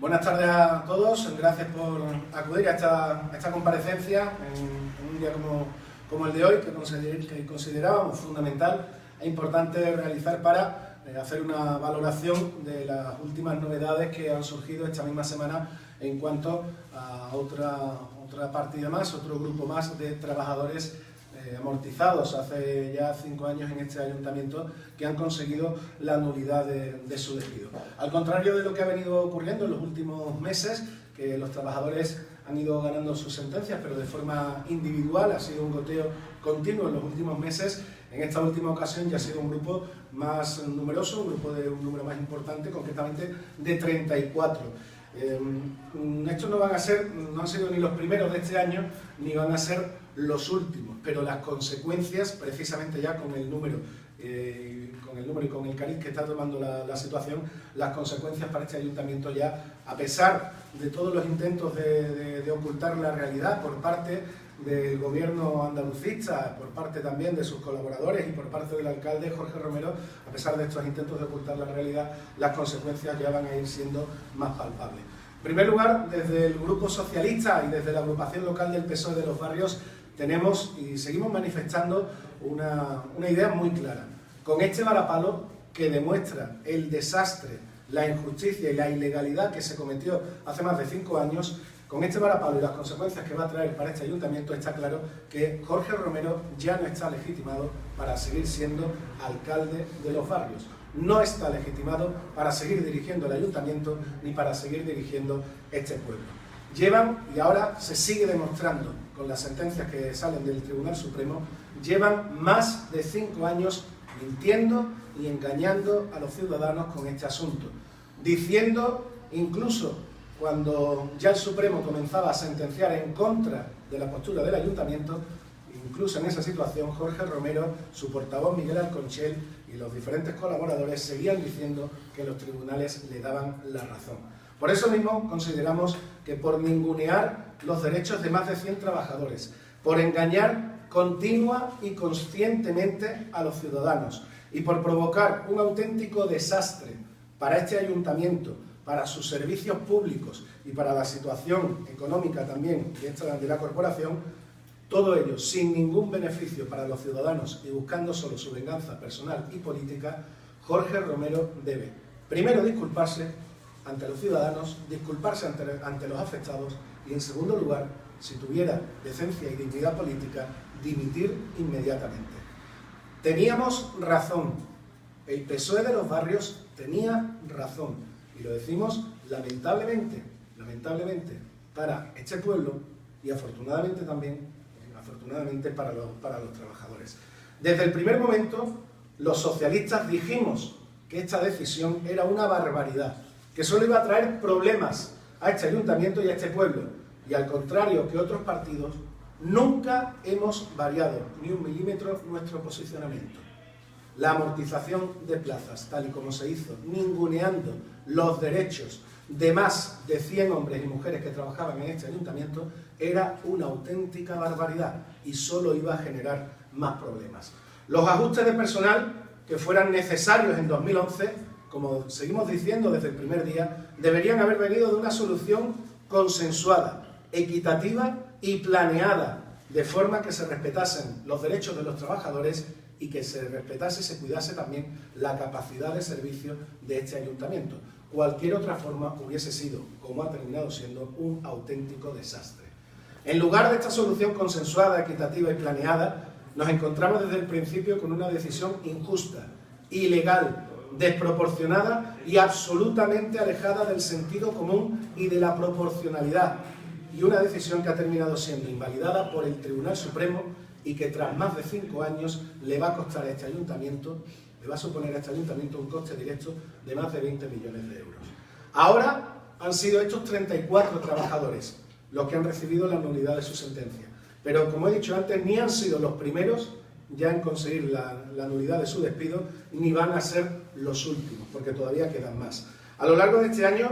Buenas tardes a todos, gracias por acudir a esta comparecencia en un día como el de hoy, que considerábamos fundamental e importante realizar para hacer una valoración de las últimas novedades que han surgido esta misma semana en cuanto a otra partida más, otro grupo más de trabajadores amortizados hace ya 5 años en este ayuntamiento que han conseguido la nulidad de su despido. Al contrario de lo que ha venido ocurriendo en los últimos meses, que los trabajadores han ido ganando sus sentencias, pero de forma individual, ha sido un goteo continuo en los últimos meses. En esta última ocasión ya ha sido un grupo más numeroso, un número más importante, concretamente de 34. Estos no han sido ni los primeros de este año, ni van a ser los últimos, pero las consecuencias, precisamente ya con el número y con el cariz que está tomando la situación, las consecuencias para este ayuntamiento ya, a pesar de todos los intentos de ocultar la realidad por parte del gobierno andalucista, por parte también de sus colaboradores y por parte del alcalde Jorge Romero, a pesar de estos intentos de ocultar la realidad, las consecuencias ya van a ir siendo más palpables. En primer lugar, desde el Grupo Socialista y desde la agrupación local del PSOE de los Barrios tenemos y seguimos manifestando una idea muy clara. Con este varapalo que demuestra el desastre, la injusticia y la ilegalidad que se cometió hace más de 5 años, con este varapalo y las consecuencias que va a traer para este ayuntamiento, está claro que Jorge Romero ya no está legitimado para seguir siendo alcalde de los barrios. No está legitimado para seguir dirigiendo el ayuntamiento ni para seguir dirigiendo este pueblo. Llevan, y ahora se sigue demostrando con las sentencias que salen del Tribunal Supremo, llevan más de 5 años mintiendo y engañando a los ciudadanos con este asunto, diciendo, incluso cuando ya el Supremo comenzaba a sentenciar en contra de la postura del ayuntamiento, incluso en esa situación Jorge Romero, su portavoz Miguel Alconchel y los diferentes colaboradores seguían diciendo que los tribunales le daban la razón. Por eso mismo consideramos que por ningunear los derechos de más de 100 trabajadores, por engañar continua y conscientemente a los ciudadanos y por provocar un auténtico desastre para este ayuntamiento, para sus servicios públicos y para la situación económica también de la corporación, todo ello sin ningún beneficio para los ciudadanos y buscando solo su venganza personal y política, Jorge Romero debe primero disculparse ante los ciudadanos, disculparse ante los afectados y, en segundo lugar, si tuviera decencia y dignidad política, dimitir inmediatamente. Teníamos razón, el PSOE de los barrios tenía razón, y lo decimos lamentablemente para este pueblo y afortunadamente también para los trabajadores. Desde el primer momento, los socialistas dijimos que esta decisión era una barbaridad, que solo iba a traer problemas a este ayuntamiento y a este pueblo, y al contrario que otros partidos, nunca hemos variado ni un milímetro nuestro posicionamiento. La amortización de plazas, tal y como se hizo, ninguneando los derechos de más de 100 hombres y mujeres que trabajaban en este ayuntamiento, era una auténtica barbaridad y solo iba a generar más problemas. Los ajustes de personal que fueran necesarios en 2011, como seguimos diciendo desde el primer día, deberían haber venido de una solución consensuada, equitativa y planeada, de forma que se respetasen los derechos de los trabajadores y que se respetase y se cuidase también la capacidad de servicio de este ayuntamiento. Cualquier otra forma hubiese sido, como ha terminado siendo, un auténtico desastre. En lugar de esta solución consensuada, equitativa y planeada, nos encontramos desde el principio con una decisión injusta, ilegal, desproporcionada y absolutamente alejada del sentido común y de la proporcionalidad, y una decisión que ha terminado siendo invalidada por el Tribunal Supremo y que tras más de 5 años le va a costar a este ayuntamiento, le va a suponer a este ayuntamiento un coste directo de más de 20 millones de euros. Ahora han sido estos 34 trabajadores los que han recibido la nulidad de su sentencia, pero como he dicho antes, ni han sido los primeros ya en conseguir la nulidad de su despido, ni van a ser los últimos, porque todavía quedan más. A lo largo de este año,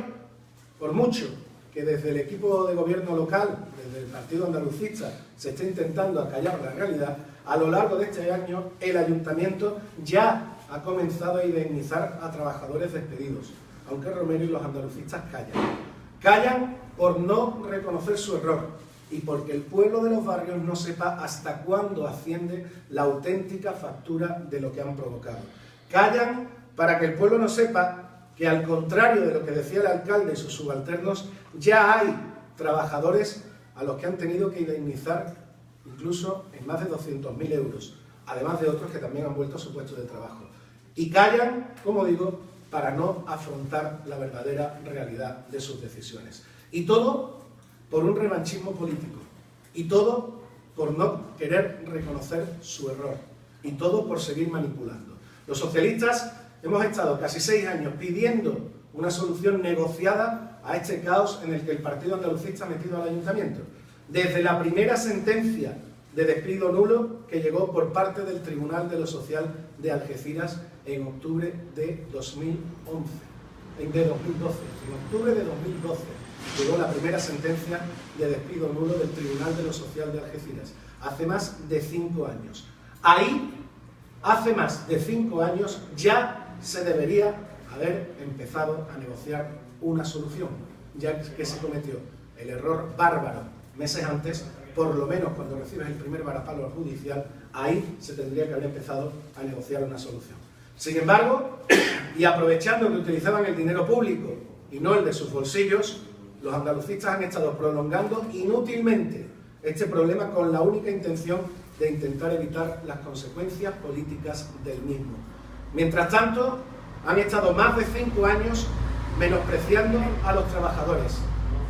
por mucho que desde el equipo de gobierno local, desde el Partido Andalucista, se esté intentando acallar la realidad, a lo largo de este año el ayuntamiento ya ha comenzado a indemnizar a trabajadores despedidos, aunque Romero y los andalucistas callan. callan por no reconocer su error y porque el pueblo de los barrios no sepa hasta cuándo asciende la auténtica factura de lo que han provocado. Callan para que el pueblo no sepa que, al contrario de lo que decía el alcalde y sus subalternos, ya hay trabajadores a los que han tenido que indemnizar incluso en más de 200.000 euros, además de otros que también han vuelto a su puesto de trabajo. Y callan, como digo, para no afrontar la verdadera realidad de sus decisiones. Y todo por un revanchismo político. Y todo por no querer reconocer su error. Y todo por seguir manipulando. Los socialistas hemos estado casi 6 años pidiendo una solución negociada a este caos en el que el partido andalucista ha metido al ayuntamiento. Desde la primera sentencia de despido nulo que llegó por parte del Tribunal de lo Social de Algeciras en octubre de 2011. En octubre de 2012 llegó la primera sentencia de despido nulo del Tribunal de lo Social de Algeciras, hace más de 5 años. Ahí, hace más de 5 años, ya se debería haber empezado a negociar una solución, ya que se cometió el error bárbaro meses antes. Por lo menos cuando recibes el primer varapalo judicial, ahí se tendría que haber empezado a negociar una solución. Sin embargo, y aprovechando que utilizaban el dinero público y no el de sus bolsillos, los andalucistas han estado prolongando inútilmente este problema con la única intención de intentar evitar las consecuencias políticas del mismo. Mientras tanto, han estado más de 5 años menospreciando a los trabajadores,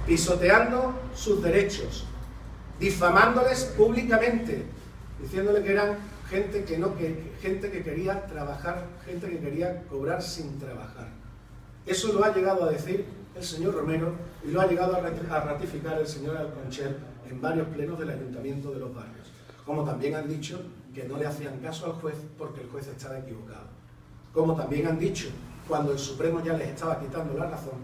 pisoteando sus derechos, difamándoles públicamente, diciéndole que eran gente que quería trabajar, gente que quería cobrar sin trabajar. Eso lo ha llegado a decir el señor Romero y lo ha llegado a ratificar el señor Alconchel en varios plenos del Ayuntamiento de los Barrios. Como también han dicho que no le hacían caso al juez porque el juez estaba equivocado. Como también han dicho, cuando el Supremo ya les estaba quitando la razón,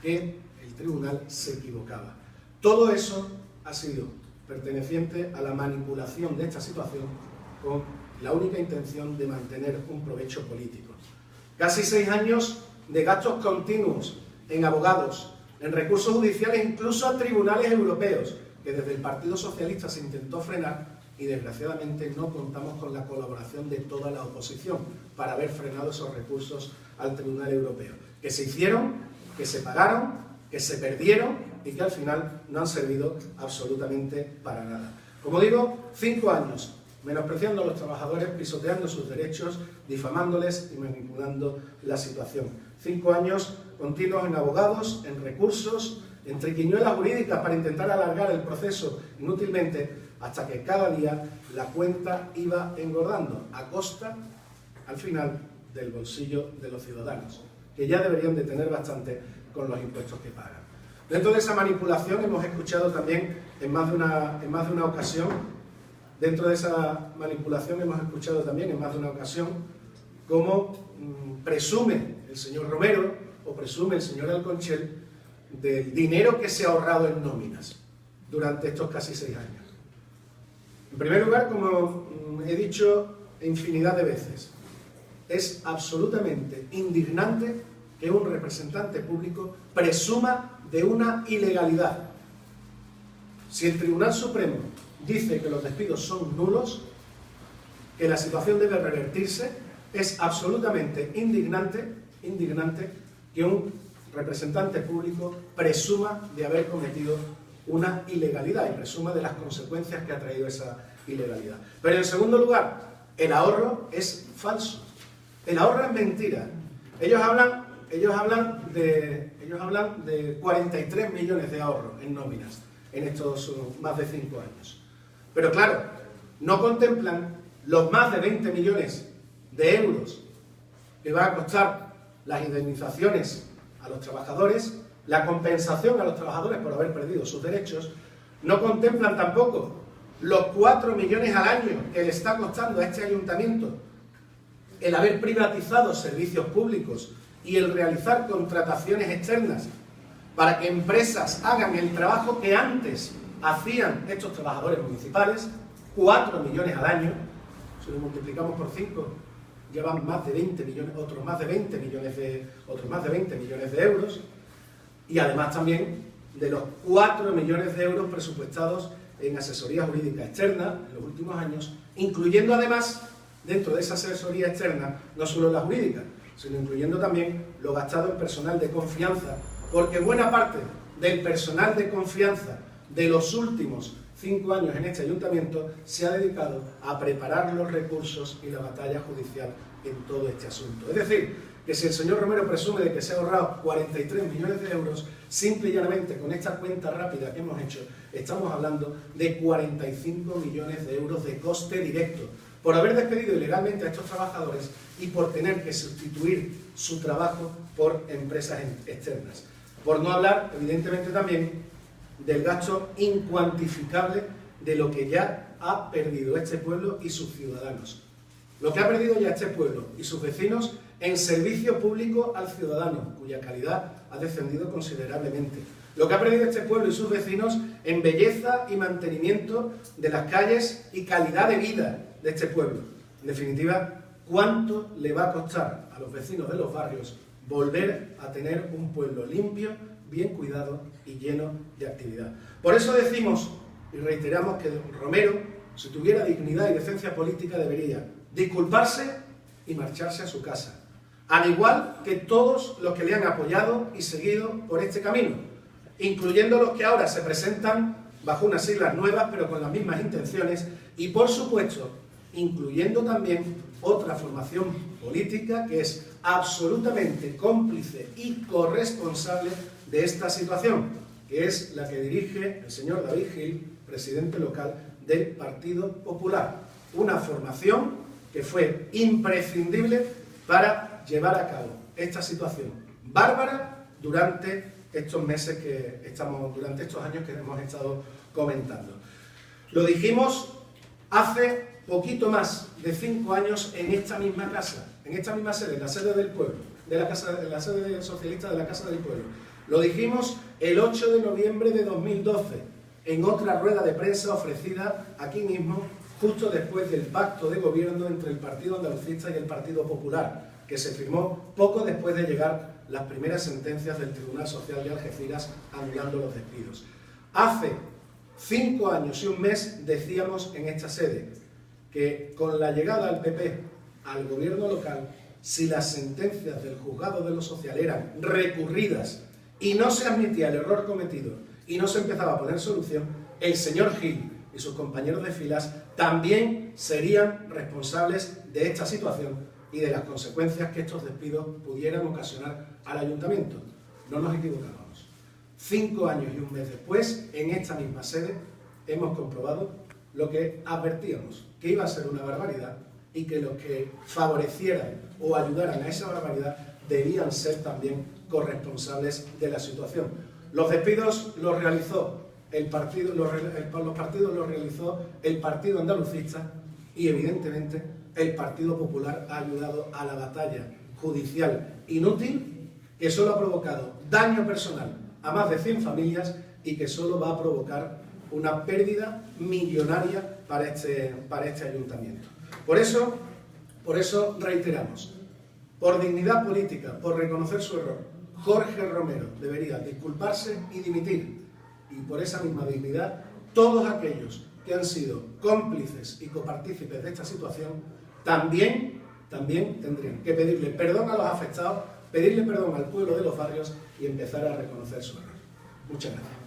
que el tribunal se equivocaba. Todo eso ha sido perteneciente a la manipulación de esta situación con la única intención de mantener un provecho político. Casi 6 años de gastos continuos en abogados, en recursos judiciales, incluso a tribunales europeos, que desde el Partido Socialista se intentó frenar y desgraciadamente no contamos con la colaboración de toda la oposición para haber frenado esos recursos al Tribunal Europeo, que se hicieron, que se pagaron, que se perdieron y que al final no han servido absolutamente para nada. Como digo, 5 años menospreciando a los trabajadores, pisoteando sus derechos, difamándoles y manipulando la situación. 5 años continuos en abogados, en recursos, en triquiñuelas jurídicas para intentar alargar el proceso inútilmente, hasta que cada día la cuenta iba engordando, a costa, al final, del bolsillo de los ciudadanos, que ya deberían de tener bastante con los impuestos que pagan. Dentro de esa manipulación hemos escuchado también en más de una ocasión, cómo presume el señor Romero o presume el señor Alconchel del dinero que se ha ahorrado en nóminas durante estos casi 6 años. En primer lugar, como he dicho infinidad de veces, es absolutamente indignante que un representante público presuma de una ilegalidad. Si el Tribunal Supremo dice que los despidos son nulos, que la situación debe revertirse, es absolutamente indignante que un representante público presuma de haber cometido una ilegalidad y presuma de las consecuencias que ha traído esa ilegalidad. Pero en segundo lugar, el ahorro es falso. El ahorro es mentira. Ellos hablan de 43 millones de ahorro en nóminas en estos más de 5 años. Pero claro, no contemplan los más de 20 millones de euros que va a costar las indemnizaciones a los trabajadores, la compensación a los trabajadores por haber perdido sus derechos. No contemplan tampoco los 4 millones al año que le está costando a este ayuntamiento el haber privatizado servicios públicos y el realizar contrataciones externas para que empresas hagan el trabajo que antes hacían estos trabajadores municipales. 4 millones al año, si lo multiplicamos por 5, llevan más de 20 millones, otros más de 20 millones de euros. Y además también de los 4 millones de euros presupuestados en asesoría jurídica externa en los últimos años, incluyendo además, dentro de esa asesoría externa, no solo la jurídica, sino incluyendo también lo gastado en personal de confianza, porque buena parte del personal de confianza de los últimos 5 años en este ayuntamiento se ha dedicado a preparar los recursos y la batalla judicial en todo este asunto. Es decir, que si el señor Romero presume de que se ha ahorrado 43 millones de euros, simple y llanamente con esta cuenta rápida que hemos hecho, estamos hablando de 45 millones de euros de coste directo, por haber despedido ilegalmente a estos trabajadores y por tener que sustituir su trabajo por empresas externas. Por no hablar, evidentemente, también del gasto incuantificable de lo que ya ha perdido este pueblo y sus ciudadanos. Lo que ha perdido ya este pueblo y sus vecinos en servicio público al ciudadano, cuya calidad ha descendido considerablemente. Lo que ha perdido este pueblo y sus vecinos en belleza y mantenimiento de las calles y calidad de vida de este pueblo. En definitiva, ¿cuánto le va a costar a los vecinos de los barrios volver a tener un pueblo limpio, bien cuidado y lleno de actividad? Por eso decimos y reiteramos que Romero, si tuviera dignidad y decencia política, debería disculparse y marcharse a su casa, al igual que todos los que le han apoyado y seguido por este camino, incluyendo los que ahora se presentan bajo unas siglas nuevas pero con las mismas intenciones, y por supuesto incluyendo también otra formación política que es absolutamente cómplice y corresponsable de esta situación, que es la que dirige el señor David Gil, presidente local del Partido Popular. Una formación que fue imprescindible para llevar a cabo esta situación bárbara durante estos meses durante estos años que hemos estado comentando. Lo dijimos hace poquito más de 5 años en esta misma casa, en esta misma sede, en la sede del pueblo, en la sede socialista de la Casa del Pueblo. Lo dijimos el 8 de noviembre de 2012, en otra rueda de prensa ofrecida aquí mismo, justo después del pacto de gobierno entre el Partido Andalucista y el Partido Popular, que se firmó poco después de llegar las primeras sentencias del Tribunal Social de Algeciras anulando los despidos. Hace 5 años y un mes decíamos en esta sede que con la llegada del PP al gobierno local, si las sentencias del juzgado de lo social eran recurridas y no se admitía el error cometido y no se empezaba a poner solución, el señor Gil y sus compañeros de filas también serían responsables de esta situación y de las consecuencias que estos despidos pudieran ocasionar al ayuntamiento. No nos equivocábamos. 5 años y un mes después, en esta misma sede, hemos comprobado lo que advertíamos, que iba a ser una barbaridad y que los que favorecieran o ayudaran a esa barbaridad debían ser también corresponsables de la situación. Los despidos los realizó los partidos los realizó el Partido Andalucista y evidentemente el Partido Popular ha ayudado a la batalla judicial inútil que solo ha provocado daño personal a más de 100 familias y que solo va a provocar una pérdida millonaria para este ayuntamiento. Por eso reiteramos, por dignidad política, por reconocer su error, Jorge Romero debería disculparse y dimitir. Y por esa misma dignidad, todos aquellos que han sido cómplices y copartícipes de esta situación también tendrían que pedirle perdón a los afectados, pedirle perdón al pueblo de los barrios y empezar a reconocer su error. Muchas gracias.